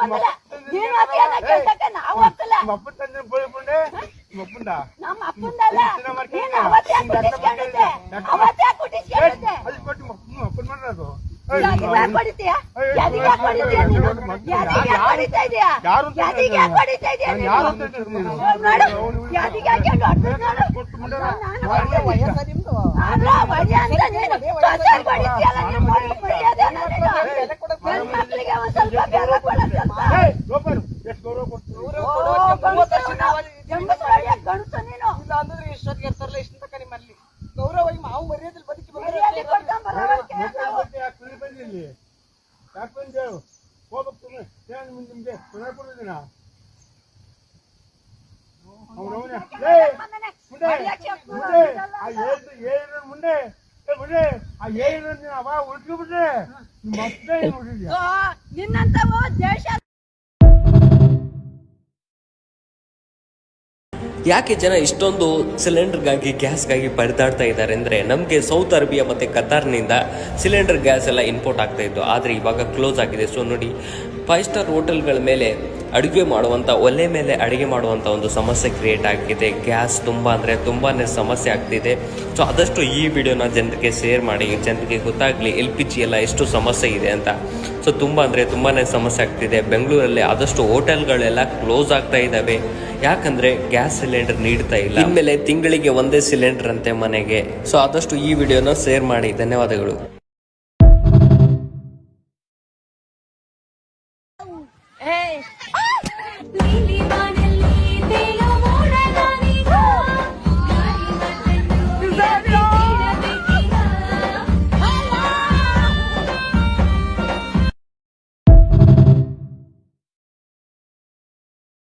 ಬಂದಿಲ್ಲ ನೀನು ಅತಿಯಾದ ಕೆಲಸಕ್ಕೆ ನಾವು ಹೋಗ್ತಿಲ್ಲ ನಿಮ್ಮ ಅಪ್ಪನ ತಂದೆ ಬಳಿಕೊಂಡೆ ನಿಮ್ಮ ಅಪ್ಪಂದ ನಮ್ಮ ಅಪ್ಪಂದಲ್ಲ ನೀನು ಅವತ್ತೇ ಕುಟಿಸ್ಕೊಂಡಿದ್ದೆ ಅವತ್ತೇ ಕುಟಿಸ್ಕೊಂಡಿದ್ದೆ ಅಲ್ಲಿ ಕೊಟ್ಟು ನಿಮ್ಮ ಅಪ್ಪನ ಮಾಡೋದು ಯಾರಿಗೆ ಕೊಡಿತೀಯ ಯಾರಿಗೆ ಕೊಡಿತೀಯ ನೀನು ಯಾರಿಗೆ ಕೊಡಿತಾ ಇದೀಯಾ ಯಾರಿಗೆ ಕೊಡಿತಾ ಇದೀಯಾ ಯಾರು ನೋಡು ಯಾರಿಗೆ ಹಾಕೊಂಡು ಕೊಟ್ಟು ಮುಂದೆ ನಾನು ವಯಸ್ಸ ನಿಮ್ದು ಅಲ್ಲ ವಯ ಅಂತ ನೀನು ಕಸರ್ ಕೊಡಿತೀಯಲ್ಲ ನಿಮ್ಮ ಮರ್ಯಾದೆ ನನ್ನ ಮಕ್ಕಳಿಗೆ ಒಂದು ಸ್ವಲ್ಪ ಬೆಲೆ ಕೊಡೋದು ಲೋಪರು ಎಷ್ಟು ಗೌರವ ಗಣಸ ನೀನು ಇಲ್ಲ ಅಂದ್ರೆ ಇಷ್ಟೊತ್ತಿಗೆ ಇರ್ತಾರಲ್ಲ ಇಷ್ಟ ತನಕ ನಿಮ್ಮಲ್ಲಿ ಗೌರವವಾಗಿ ಮಾವು ಮರ್ಯಾದಲ್ಲಿ ಬದುಕಿ ಮರ್ಯಾದೆ ಬಂದಿಲ್ಲಿ ಯಾಕೆ ಬಂದು ಹೋಗ್ಬೇಕು ನಿಮ್ಗೆ ತೊಂದರೆ ಕೊಡೋದಿನ ಮುಂದೆ ಆ ಏನು ಅವ ಉಳ್ಕೊಂಡ್ಬಿಟ್ರೆ ಮತ್ತೆ ನಿನ್ನಂತವ ದೇಶ ಯಾಕೆ ಜನ ಇಷ್ಟೊಂದು ಸಿಲಿಂಡರ್ಗಾಗಿ ಗ್ಯಾಸ್ಗಾಗಿ ಪರದಾಡ್ತಾ ಇದ್ದಾರೆ ಅಂದರೆ ನಮಗೆ ಸೌತ್ ಅರೇಬಿಯಾ ಮತ್ತು ಕತಾರ್ನಿಂದ ಸಿಲಿಂಡರ್ ಗ್ಯಾಸ್ ಎಲ್ಲ ಇಂಪೋರ್ಟ್ ಆಗ್ತಾ ಇತ್ತು. ಆದರೆ ಇವಾಗ ಕ್ಲೋಸ್ ಆಗಿದೆ. ಸೊ ನೋಡಿ 5 ಸ್ಟಾರ್ ಹೋಟೆಲ್ಗಳ ಮೇಲೆ ಅಡುಗೆ ಮಾಡುವಂಥ ಒಲೆ ಮೇಲೆ ಅಡುಗೆ ಮಾಡುವಂಥ ಒಂದು ಸಮಸ್ಯೆ ಕ್ರಿಯೇಟ್ ಆಗಿದೆ. ಗ್ಯಾಸ್ ತುಂಬಾ ಸಮಸ್ಯೆ ಆಗ್ತಿದೆ. ಸೊ ಆದಷ್ಟು ಈ ವಿಡಿಯೋನ ಜನರಿಗೆ ಶೇರ್ ಮಾಡಿ, ಜನರಿಗೆ ಗೊತ್ತಾಗಲಿ LPG ಎಲ್ಲ ಎಷ್ಟು ಸಮಸ್ಯೆ ಇದೆ ಅಂತ. ಸೊ ತುಂಬಾ ಸಮಸ್ಯೆ ಆಗ್ತಿದೆ. ಬೆಂಗಳೂರಲ್ಲಿ ಆದಷ್ಟು ಹೋಟೆಲ್ಗಳೆಲ್ಲ ಕ್ಲೋಸ್ ಆಗ್ತಾ ಇದ್ದಾವೆ. ಯಾಕಂದರೆ ಗ್ಯಾಸ್ ಸಿಲಿಂಡರ್ ನೀಡ್ತಾ ಇಲ್ಲ. ಇನ್ಮೇಲೆ ತಿಂಗಳಿಗೆ ಒಂದೇ ಸಿಲಿಂಡರ್ ಅಂತೆ ಮನೆಗೆ. ಸೊ ಆದಷ್ಟು ಈ ವಿಡಿಯೋನ ಶೇರ್ ಮಾಡಿ. ಧನ್ಯವಾದಗಳು. Hey.